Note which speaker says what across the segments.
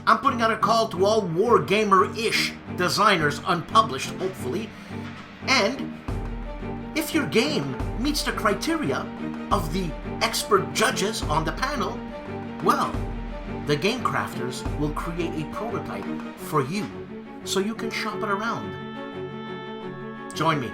Speaker 1: I'm putting out a call to all Wargamer-ish designers, unpublished, hopefully. And if your game meets the criteria of the expert judges on the panel, well, the game crafters will create a prototype for you so you can shop it around. Join me.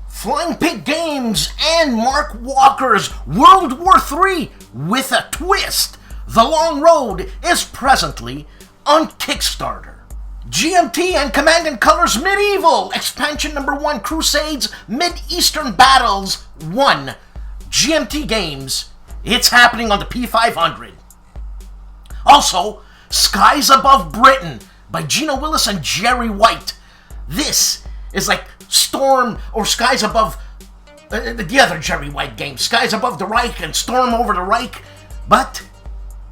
Speaker 1: Flying Pig Games and Mark Walker's World War III with a twist. The Long Road is presently on Kickstarter. GMT and Command & Colors Medieval Expansion Number 1 Crusades Mid-Eastern Battles 1. GMT Games. It's happening on the P500. Also, Skies Above Britain by Gina Willis and Jerry White. This is like Storm or Skies Above the other Jerry White game, Skies Above the Reich and Storm Over the Reich, but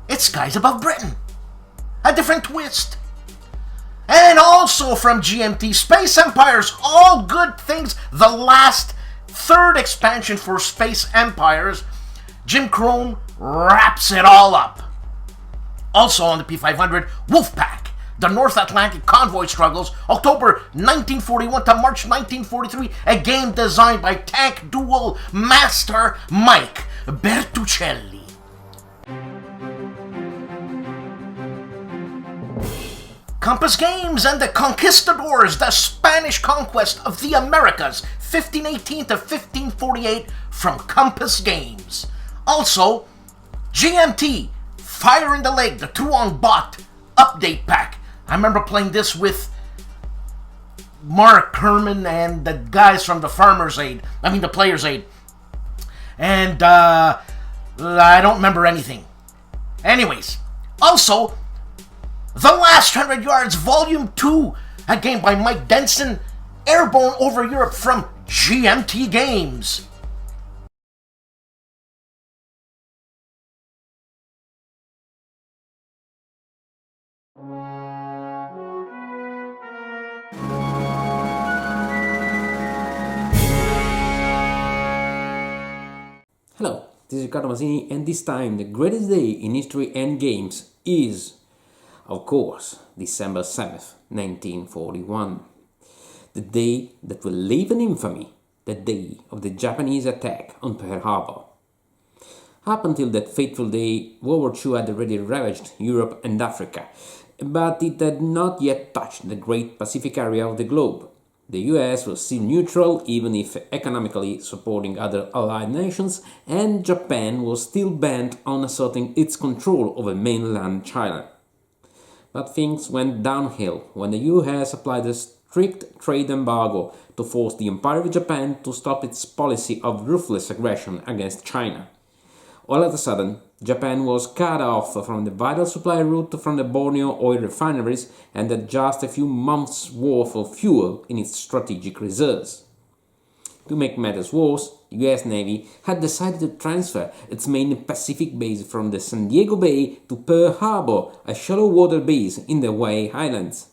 Speaker 1: it's Skies Above Britain. A different twist. And also from GMT, Space Empires, All Good Things, the last third expansion for Space Empires. Jim Crone wraps it all up. Also on the P500, Wolfpack, the North Atlantic Convoy Struggles, October 1941 to March 1943, a game designed by Tank Duel Master Mike Bertuccelli. Compass Games and the Conquistadors, the Spanish Conquest of the Americas, 1518 to 1548, from Compass Games. Also, GMT, Fire in the Lake, the Tuong Bot Update Pack. I remember playing this with Mark Herman and the guys from the the Player's Aid. And I don't remember anything. Anyways, also, The Last 100 Yards Volume 2, a game by Mike Denson, Airborne Over Europe from GMT Games.
Speaker 2: Hello, this is Riccardo Masini, and this time the greatest day in history and games is, of course, December 7th, 1941. The day that will live in infamy, the day of the Japanese attack on Pearl Harbor. Up until that fateful day, World War II had already ravaged Europe and Africa, but it had not yet touched the great Pacific area of the globe. The US was still neutral, even if economically supporting other allied nations, and Japan was still bent on asserting its control over mainland China. But things went downhill when the US applied a strict trade embargo to force the Empire of Japan to stop its policy of ruthless aggression against China. All of a sudden, Japan was cut off from the vital supply route from the Borneo oil refineries and had just a few months' worth of fuel in its strategic reserves. To make matters worse, the US Navy had decided to transfer its main Pacific base from the San Diego Bay to Pearl Harbor, a shallow water base in the Hawaii Islands.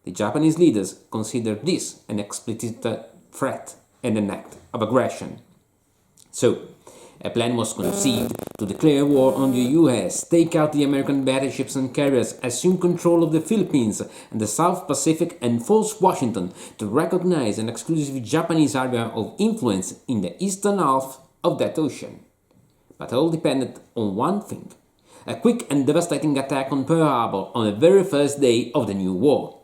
Speaker 2: The Japanese leaders considered this an explicit threat and an act of aggression. So, a plan was conceived to declare war on the US, take out the American battleships and carriers, assume control of the Philippines and the South Pacific, and force Washington to recognize an exclusive Japanese area of influence in the eastern half of that ocean. But all depended on one thing: a quick and devastating attack on Pearl Harbor on the very first day of the new war.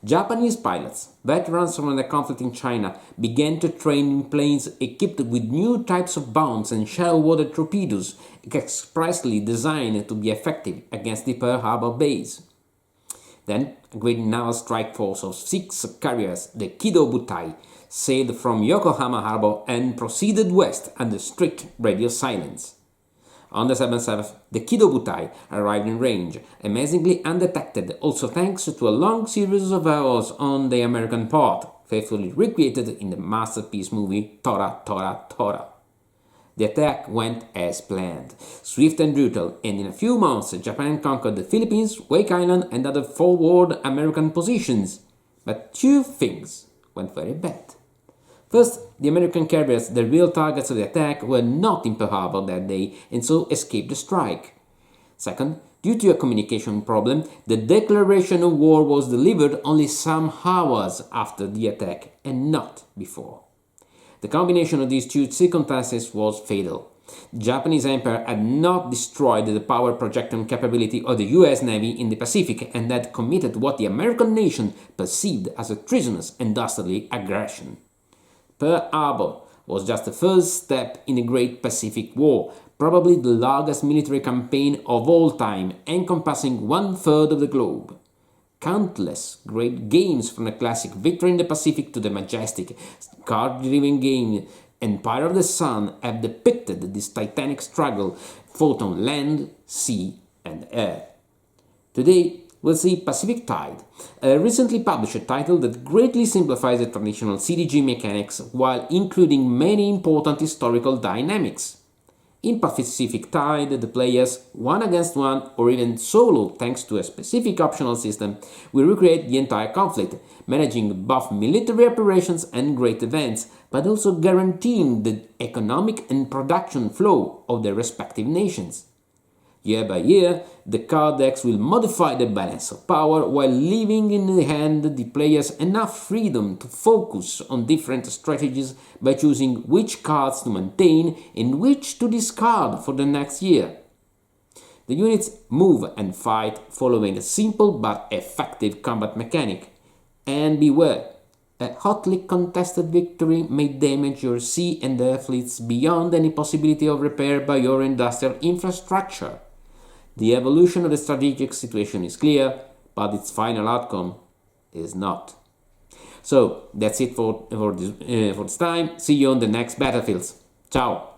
Speaker 2: Japanese pilots, veterans from the conflict in China, began to train in planes equipped with new types of bombs and shallow water torpedoes expressly designed to be effective against the Pearl Harbor base. Then, a great naval strike force of 6 carriers, the Kido Butai, sailed from Yokohama Harbor and proceeded west under strict radio silence. On the 7th, the Kido Butai arrived in range, amazingly undetected, also thanks to a long series of errors on the American part, faithfully recreated in the masterpiece movie Tora Tora Tora. The attack went as planned, swift and brutal, and in a few months Japan conquered the Philippines, Wake Island and other forward American positions. But two things went very bad. First, the American carriers, the real targets of the attack, were not in Pearl Harbor that day and so escaped the strike. Second, due to a communication problem, the declaration of war was delivered only some hours after the attack and not before. The combination of these two circumstances was fatal. The Japanese Empire had not destroyed the power projection capability of the US Navy in the Pacific and had committed what the American nation perceived as a treasonous and dastardly aggression. Pearl Harbor was just the first step in the Great Pacific War, probably the largest military campaign of all time, encompassing 1/3 of the globe. Countless great games, from the classic Victory in the Pacific to the majestic, card-driven game Empire of the Sun, have depicted this titanic struggle fought on land, sea, and air. Today, we'll see Pacific Tide, a recently published title that greatly simplifies the traditional CDG mechanics while including many important historical dynamics. In Pacific Tide, the players, one against one or even solo thanks to a specific optional system, will recreate the entire conflict, managing both military operations and great events, but also guaranteeing the economic and production flow of their respective nations. Year by year, the card decks will modify the balance of power while leaving in the hand the players enough freedom to focus on different strategies by choosing which cards to maintain and which to discard for the next year. The units move and fight following a simple but effective combat mechanic. And beware, a hotly contested victory may damage your sea and air fleets beyond any possibility of repair by your industrial infrastructure. The evolution of the strategic situation is clear, but its final outcome is not. So, that's it for this time. See you on the next battlefields. Ciao!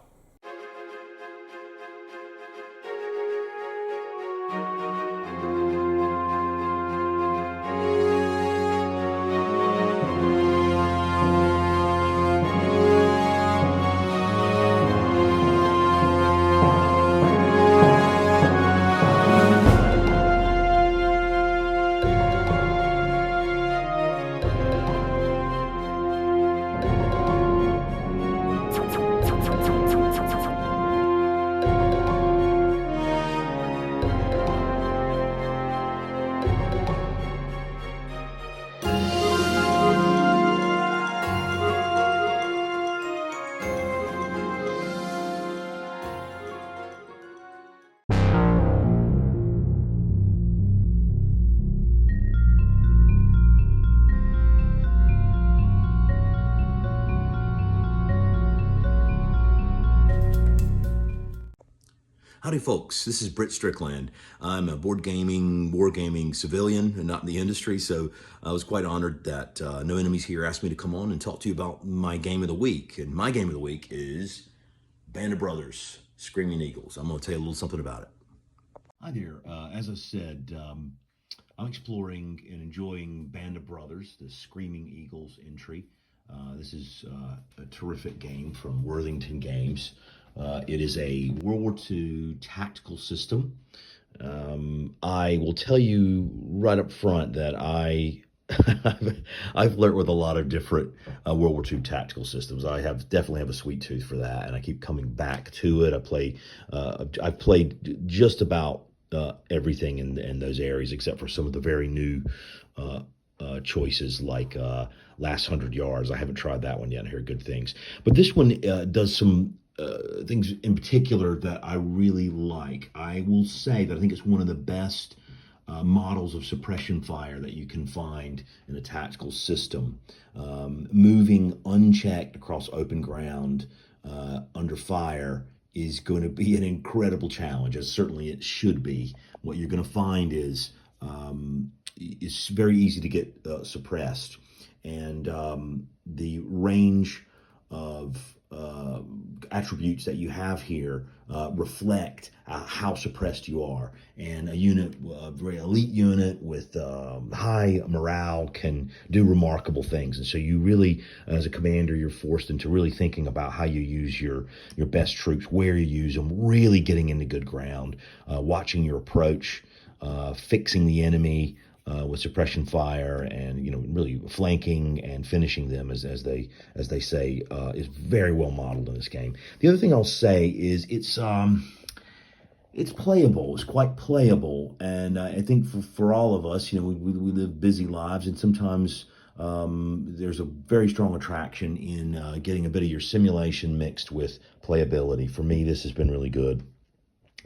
Speaker 3: Howdy folks, this is Britt Strickland. I'm a board gaming, wargaming civilian and not in the industry, so I was quite honored that No Enemies here asked me to come on and talk to you about my game of the week. And my game of the week is Band of Brothers, Screaming Eagles. I'm going to tell you a little something about it. Hi there, as I said, I'm exploring and enjoying Band of Brothers, the Screaming Eagles entry. This is a terrific game from Worthington Games. It is a World War II tactical system. I will tell you right up front that I've learned with a lot of different World War II tactical systems. I definitely have a sweet tooth for that, and I keep coming back to it. I've played just about everything in those areas, except for some of the very new choices like Last 100 Yards. I haven't tried that one yet. I hear good things, but this one does some things in particular that I really like. I will say that I think it's one of the best models of suppression fire that you can find in a tactical system. Moving unchecked across open ground under fire is going to be an incredible challenge, as certainly it should be. What you're going to find is it's very easy to get suppressed, and the range of attributes that you have here reflect how suppressed you are. And a unit, a very elite unit with high morale can do remarkable things. And so you really, as a commander, you're forced into really thinking about how you use your best troops, where you use them, really getting into good ground, watching your approach, fixing the enemy with suppression fire, and really flanking and finishing them as they say is very well modeled in this game. The other thing I'll say is it's playable. It's quite playable, and I think for all of us, we live busy lives, and sometimes there's a very strong attraction in getting a bit of your simulation mixed with playability. For me, this has been really good,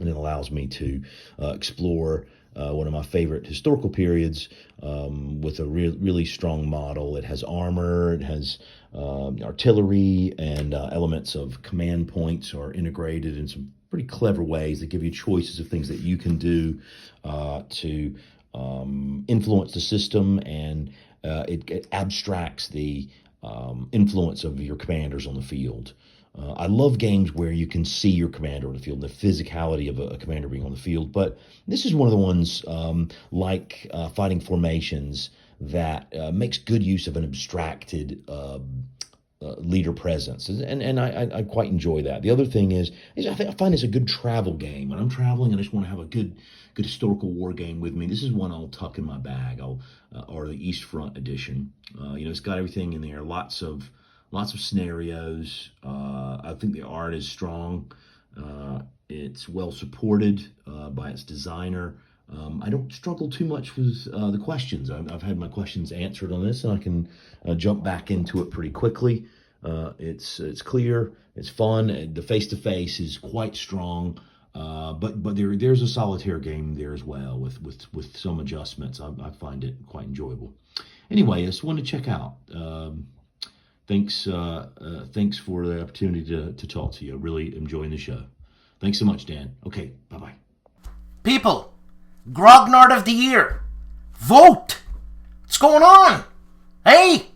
Speaker 3: and it allows me to explore one of my favorite historical periods with a really strong model. It has armor, it has artillery, and elements of command points are integrated in some pretty clever ways that give you choices of things that you can do to influence the system, and it abstracts the influence of your commanders on the field. I love games where you can see your commander on the field, the physicality of a commander being on the field, but this is one of the ones like Fighting Formations that makes good use of an abstracted leader presence, and I quite enjoy that. The other thing is I find it's a good travel game. When I'm traveling and I just want to have a good historical war game with me, this is one I'll tuck in my bag. Or the East Front edition. It's got everything in there, lots of scenarios. I think the art is strong. It's well supported by its designer. I don't struggle too much with the questions. I've had my questions answered on this, and I can jump back into it pretty quickly. It's clear, it's fun. The face-to-face is quite strong, but there's a solitaire game there as well with some adjustments. I find it quite enjoyable. Anyway, it's one to check out. Thanks for the opportunity to talk to you. Really enjoying the show. Thanks so much, Dan. Okay, bye-bye.
Speaker 1: People, Grognard of the Year. Vote! What's going on? Hey!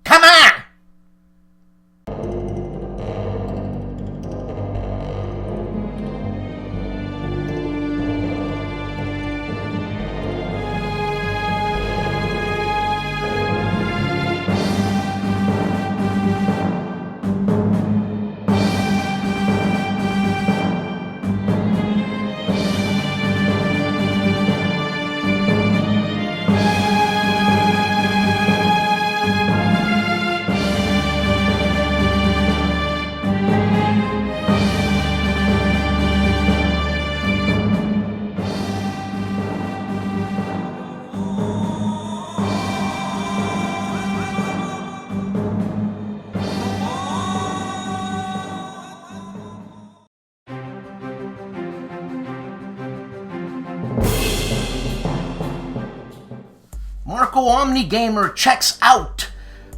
Speaker 1: Come on! Marco Omnigamer checks out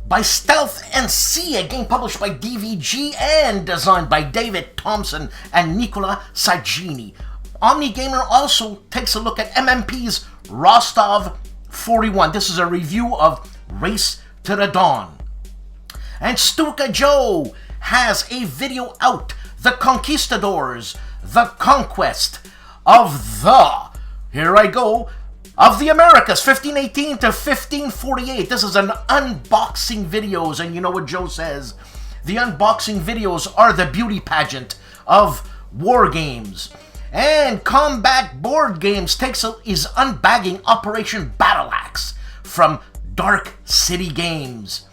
Speaker 1: by Stealth NC, a game published by DVG and designed by David Thompson and Nicola Sagini. Omnigamer also takes a look at MMP's Rostov 41. This is a review of Race to the Dawn. And STUKAJOE has a video out, The Conquistadors, The Conquest of the Americas, 1518 to 1548. This is an unboxing videos, and you know what Joe says. The unboxing videos are the beauty pageant of war games. And Combat Board Games is unbagging Operation Battle Axe from Dark City Games.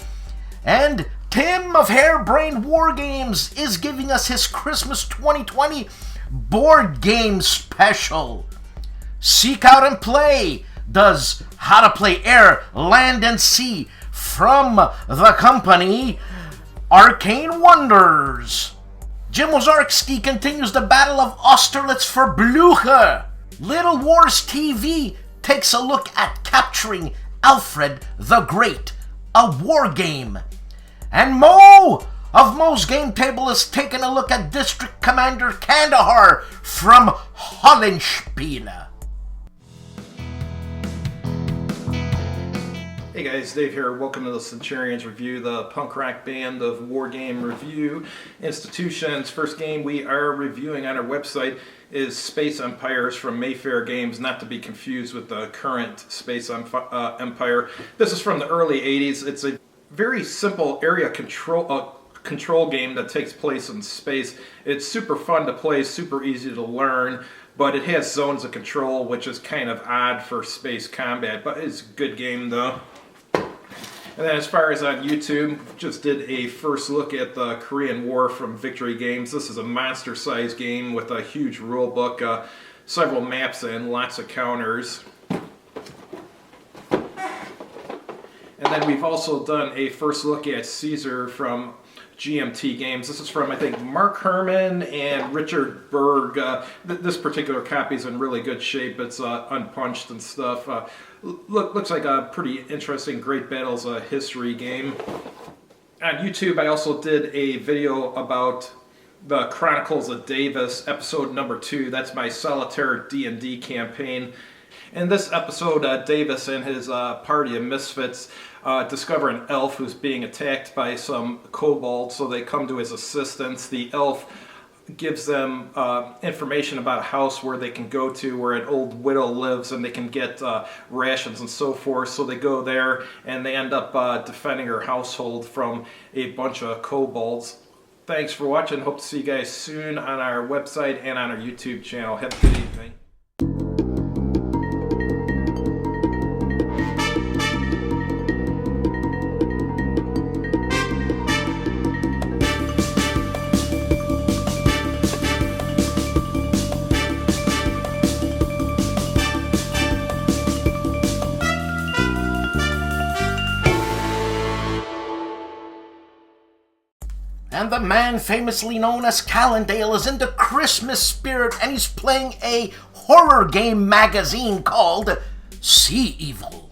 Speaker 1: And Tim of Hairbrained War Games is giving us his Christmas 2020 board game special. Seek Out and Play does How to Play Air, Land, and Sea from the company Arcane Wonders. Jim Wazarski continues the Battle of Austerlitz for Blucher. Little Wars TV takes a look at capturing Alfred the Great, a war game. And Mo of Mo's Game Table is taking a look at District Commander Kandahar from HOLLANDSPIELE.
Speaker 4: Hey guys, Dave here. Welcome to the Centurions Review, the punk rock band of Wargame review institutions. First game we are reviewing on our website is Space Empires from Mayfair Games, not to be confused with the current Space Empire. This is from the early 80s. It's a very simple area control game that takes place in space. It's super fun to play, super easy to learn, but it has zones of control, which is kind of odd for space combat, but it's a good game though. And then as far as on YouTube, just did a first look at the Korean War from Victory Games. This is a monster-sized game with a huge rule book, several maps and lots of counters. And then we've also done a first look at Caesar from GMT Games. This is from, I think, Mark Herman and Richard Berg. This particular copy is in really good shape. It's unpunched and stuff. Looks like a pretty interesting Great Battles history game. On YouTube, I also did a video about the Chronicles of Davis, episode number 2. That's my solitaire D&D campaign. In this episode, Davis and his party of misfits discover an elf who's being attacked by some kobolds, so they come to his assistance. The elf gives them information about a house where they can go to where an old widow lives, and they can get rations and so forth. So they go there and they end up defending her household from a bunch of kobolds. Thanks for watching. Hope to see you guys soon on our website and on our YouTube channel. Have a good evening.
Speaker 1: And the man famously known as Calandale is in the Christmas spirit, and he's playing a horror game magazine called Sea Evil.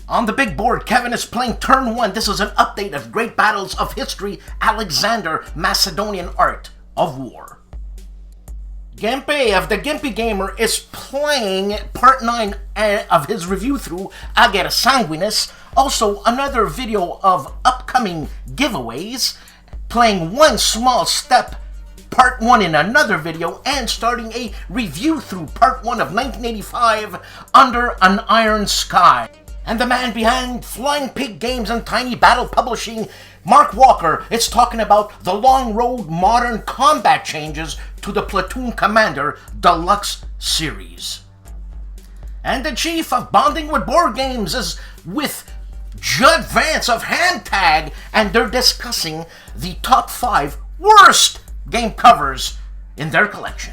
Speaker 1: On the big board, Kevin is playing turn 1. This is an update of Great Battles of History, Alexander, Macedonian Art of War. GIMPY of the GIMPY Gamer is playing part 9 of his review through Ager Sanguinis. Also, another video of upcoming giveaways, playing One Small Step, part 1 in another video, and starting a review through part 1 of 1985, Under an Iron Sky. And the man behind Flying Pig Games and Tiny Battle Publishing, Mark Walker, is talking about the Long Road modern combat changes to the Platoon Commander Deluxe series. And the chief of Bonding with Board Games is with Judd Vance of Hand Tag, and they're discussing the top 5 worst game covers in their collection.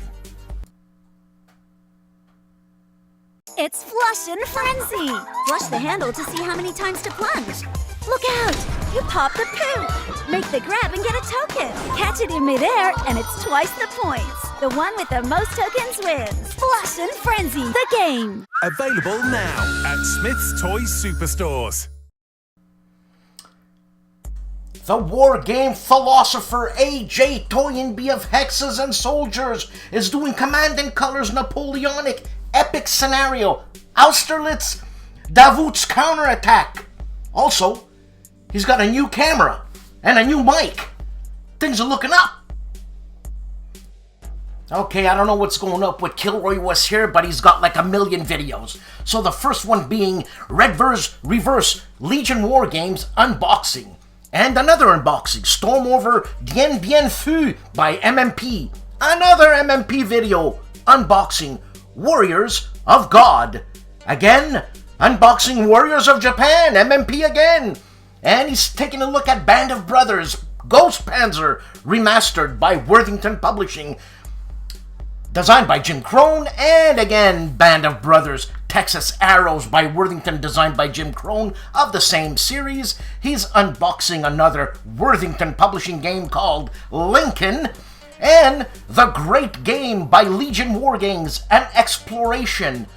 Speaker 5: It's Flush and Frenzy! Flush the handle to see how many times to plunge. Look out! You pop the poop! Make the grab and get a token. Catch it in midair and it's twice the points. The one with the most tokens wins. Flush and Frenzy, the game!
Speaker 6: Available now at Smith's Toys Superstores.
Speaker 1: The Wargame philosopher A.J. Toynbee of Hexes and Soldiers is doing Command and Colors Napoleonic Epic Scenario, Austerlitz, Davout's Counterattack. Also, he's got a new camera and a new mic. Things are looking up. Okay, I don't know what's going up with Kilroy was here, but he's got like a million videos. So the first one being Reverse Legion War Games Unboxing. And another unboxing, Storm Over Dien Bien Phu by MMP. Another MMP video, unboxing Warriors of God. Again, unboxing Warriors of Japan, MMP again. And he's taking a look at Band of Brothers, Ghost Panzer, remastered by Worthington Publishing. Designed by Jim Crone, and again, Band of Brothers, Texas Arrows by Worthington, designed by Jim Crone, of the same series. He's unboxing another Worthington Publishing game called Lincoln, and The Great Game by Legion War Games, an exploration.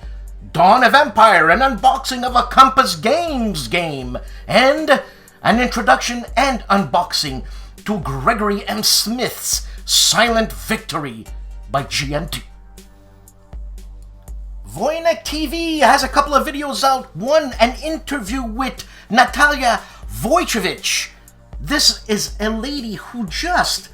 Speaker 1: Dawn of Empire, an unboxing of a Compass Games game, and an introduction and unboxing to Gregory M. Smith's Silent Victory by GMT. Voynek TV has a couple of videos out. One, an interview with Natalia Vojcevic. This is a lady who just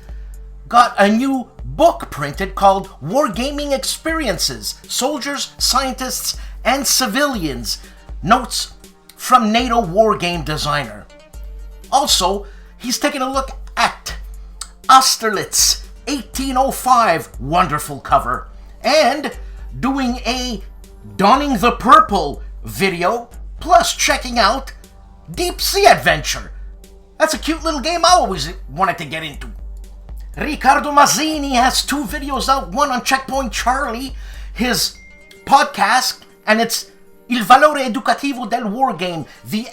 Speaker 1: got a new book printed called Wargaming Experiences, Soldiers, Scientists, and Civilians. Notes from NATO Wargame designer. Also, he's taking a look at Austerlitz 1805, wonderful cover, and doing a Donning the Purple video, plus checking out Deep Sea Adventure. That's a cute little game I always wanted to get into. Riccardo Mazzini has 2 videos out, one on Checkpoint Charlie, his podcast, and it's Il Valore Educativo del Wargame, the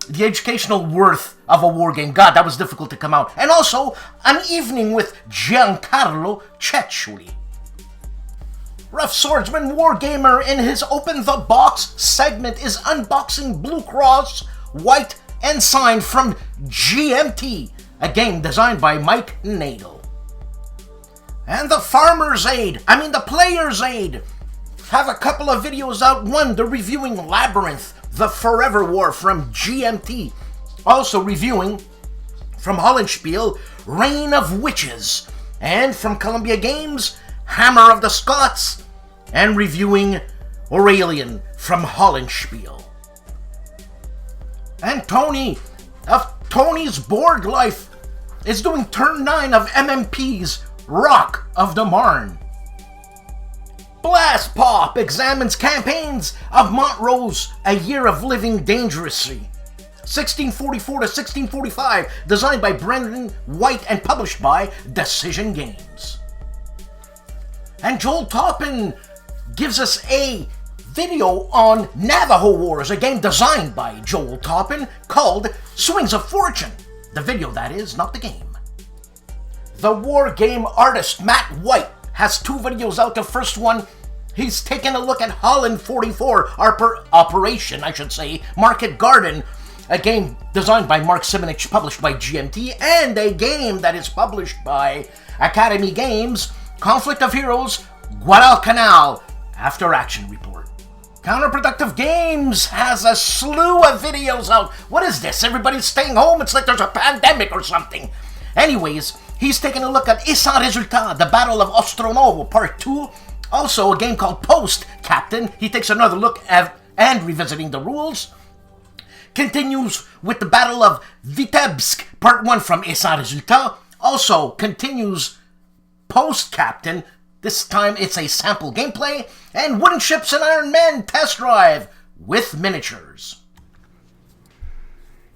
Speaker 1: educational worth of a wargame. God, that was difficult to come out. And also, An Evening with Giancarlo Ceccioli. Rough Swordsman Wargamer in his Open the Box segment is unboxing Blue Cross White Ensign from GMT, a game designed by Mike Nadel. And the Player's Aid, have a couple of videos out. One, they're reviewing Labyrinth, the Forever War from GMT. Also reviewing from Hollandspiele, Reign of Witches. And from Columbia Games, Hammer of the Scots. And reviewing Aurelian from Hollandspiele. And Tony of Tony's Board Life is doing turn 9 of MMP's Rock of the Marne. BLASTPOP examines campaigns of Montrose, A Year of Living Dangerously, 1644 to 1645, designed by Brendan White and published by Decision Games. And Joel Toppin gives us a video on Navajo Wars, a game designed by Joel Toppin called Swings of Fortune. The video, that is, not the game. The war game artist Matt White has 2 videos out. The first one, he's taking a look at Holland 44, Operation Market Garden, a game designed by Mark Simonich, published by GMT, and a game that is published by Academy Games, Conflict of Heroes, Guadalcanal, After Action Report. Counterproductive Games has a slew of videos out. What is this? Everybody's staying home? It's like there's a pandemic or something. Anyways, he's taking a look at Sans Résultat, the Battle of Ostronovo, Part 2. Also, a game called Post Captain. He takes another look at and revisiting the rules. Continues with the Battle of Vitebsk, Part 1 from Sans Résultat. Also, continues Post Captain. This time it's a sample gameplay. And Wooden Ships and Iron Men Test Drive with miniatures.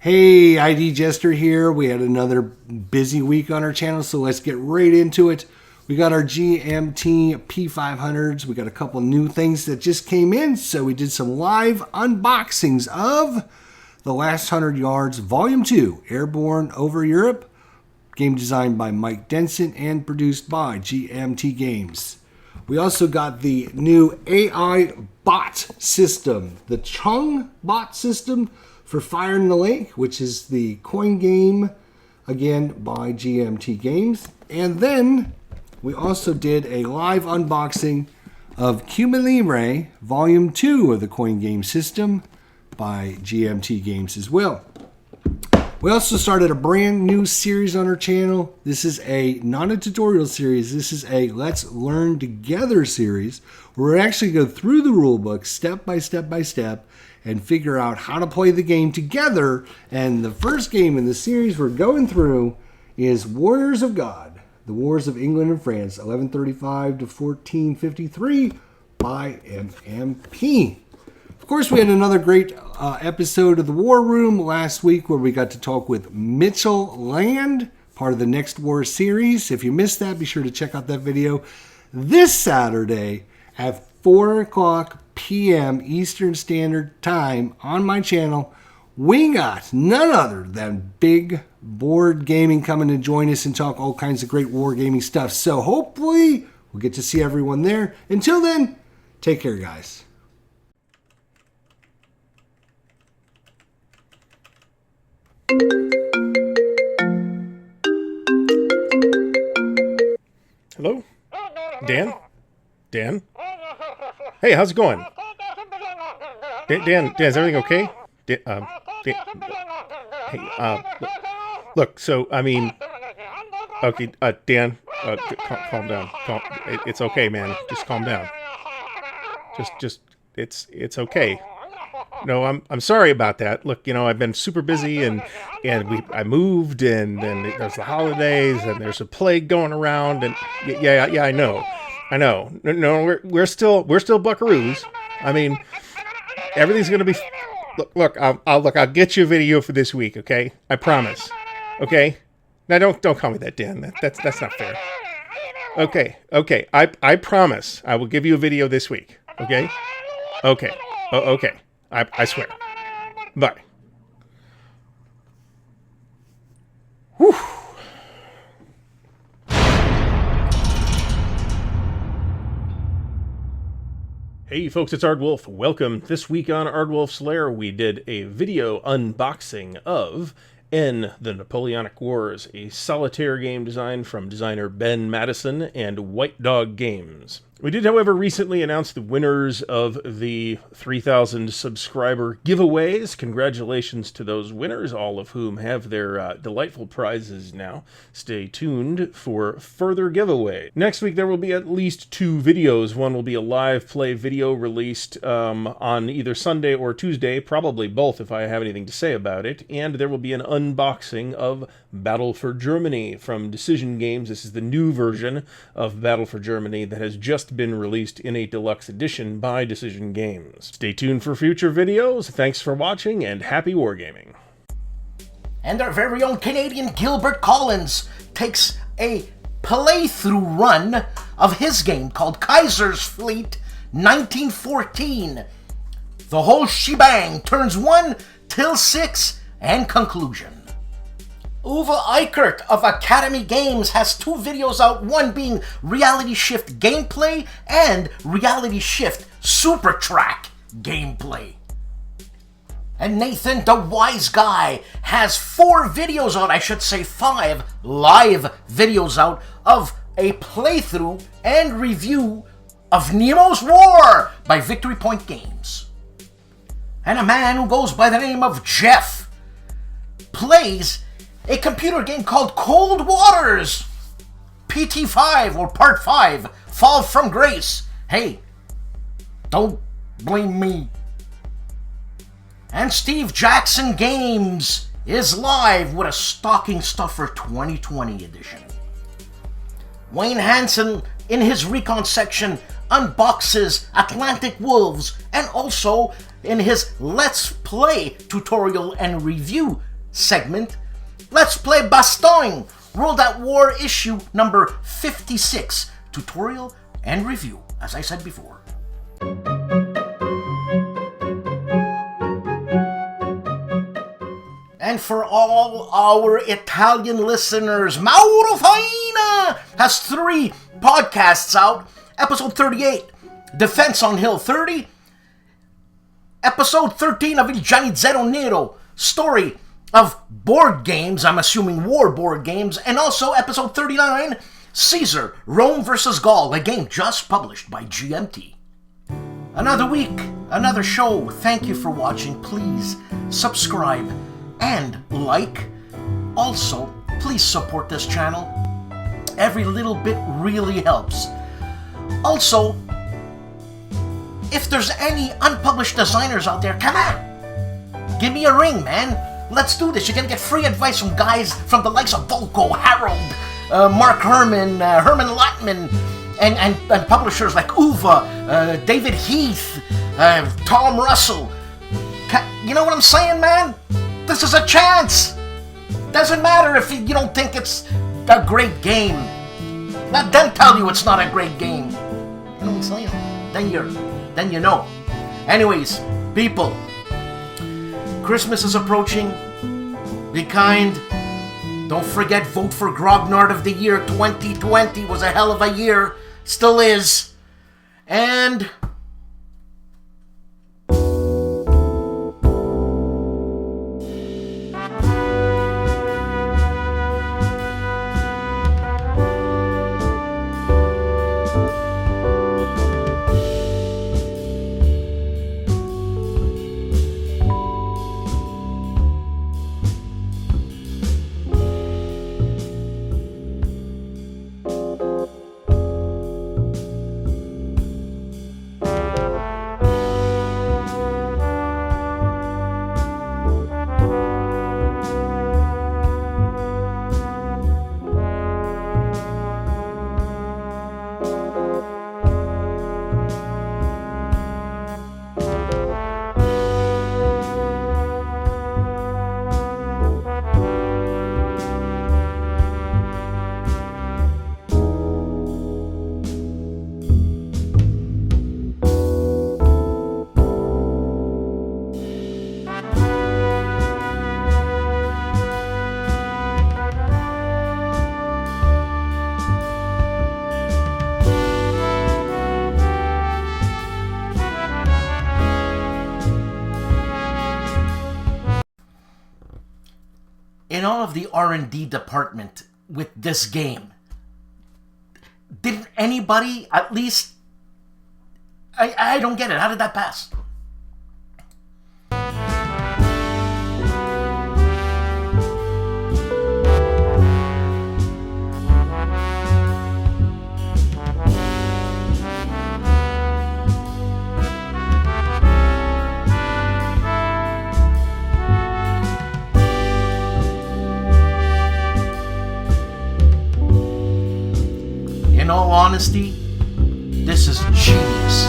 Speaker 7: Hey, ID Jester here. We had another busy week on our channel, so let's get right into it. We got our GMT P500s. We got a couple new things that just came in, so we did some live unboxings of The Last 100 Yards Volume 2, Airborne Over Europe, game designed by Mike Denson and produced by GMT Games. We also got the new AI bot system, the Chung bot system for Fire in the Lake, which is the coin game, again, by GMT Games. And then we also did a live unboxing of Cuba Libre Volume 2 of the coin game system by GMT Games as well. We also started a brand new series on our channel. This is not a tutorial series. This is a Let's Learn Together series where we actually go through the rule book step by step and figure out how to play the game together. And the first game in the series we're going through is Warriors of God, The Wars of England and France, 1135 to 1453 by MMP. Of course, we had another great episode of The War Room last week where we got to talk with Mitchell Land, part of the Next War series. If you missed that, be sure to check out that video. This Saturday at 4 o'clock p.m. Eastern Standard Time on my channel, we got none other than Big Board Gaming coming to join us and talk all kinds of great wargaming stuff. So hopefully we'll get to see everyone there. Until then, take care, guys.
Speaker 8: Hello? Dan? Dan? Hey, how's it going? Dan, is everything okay? Dan, hey, look, so, I mean, okay, Dan, calm down. It's okay, man. Just calm down. It's okay. No, I'm sorry about that. Look, I've been super busy and I moved and there's the holidays and there's a plague going around and yeah, I know. No, we're still buckaroos. I mean, everything's gonna be. Look, I'll get you a video for this week, okay? I promise. Okay? Now don't call me that, Dan. That's not fair. Okay. I promise I will give you a video this week. Okay? Okay. Okay. I swear. Bye. Whew. Hey folks, it's ARDWULF. Welcome. This week on ARDWULF'S Lair, we did a video unboxing of N, the Napoleonic Wars, a solitaire game design from designer Ben Madison and White Dog Games. We did, however, recently announce the winners of the 3,000 subscriber giveaways. Congratulations to those winners, all of whom have their delightful prizes now. Stay tuned for further giveaway. Next week, there will be at least 2 videos. One will be a live play video released on either Sunday or Tuesday, probably both if I have anything to say about it. And there will be an unboxing of Battle for Germany from Decision Games. This is the new version of Battle for Germany that has just been released in a deluxe edition by Decision Games. Stay tuned for future videos. Thanks for watching and happy wargaming.
Speaker 1: And our very own Canadian Gilbert Collins takes a playthrough run of his game called Kaiser's Fleet 1914. The whole shebang, turns 1 till 6 and conclusion. Uwe Eichert of Academy Games has 2 videos out, one being Reality Shift gameplay and Reality Shift Super Track gameplay. And Nathan, the Wise Guy, has 4 videos out, I should say 5 live videos out, of a playthrough and review of Nemo's War by Victory Point Games. And a man who goes by the name of Jeff plays a computer game called Cold Waters PT5 or Part 5, Fall from Grace. Hey, don't blame me. And Steve Jackson Games is live with a stocking stuffer 2020 edition. Wayne Hansen, in his recon section, unboxes Atlantic Wolves, and also in his Let's Play tutorial and review segment, Let's Play Bastogne, World at War issue number 56, tutorial and review, as I said before. And for all our Italian listeners, Mauro Faina has 3 podcasts out. Episode 38, Defense on Hill 30. Episode 13 of Il Giannizzero Nero, story of board games, I'm assuming war board games, and also episode 39, Caesar, Rome vs. Gaul, a game just published by GMT. Another week, another show. Thank you for watching. Please subscribe and like. Also, please support this channel. Every little bit really helps. Also, if there's any unpublished designers out there, come on! Give me a ring, man! Let's do this. You're gonna get free advice from guys from the likes of Volko, Harold, Mark Herman, Herman Lotman, and publishers like Uwe, David Heath, Tom Russell. You know what I'm saying, man? This is a chance! Doesn't matter if you don't think it's a great game. Let them tell you it's not a great game. You know what I'm saying? Then you know. Anyways, people, Christmas is approaching. Be kind. Don't forget, vote for Grognard of the Year. 2020 was a hell of a year. Still is. And all of the R&D department with this game, didn't anybody at least... I don't get it. How did that pass? In all honesty, this is genius.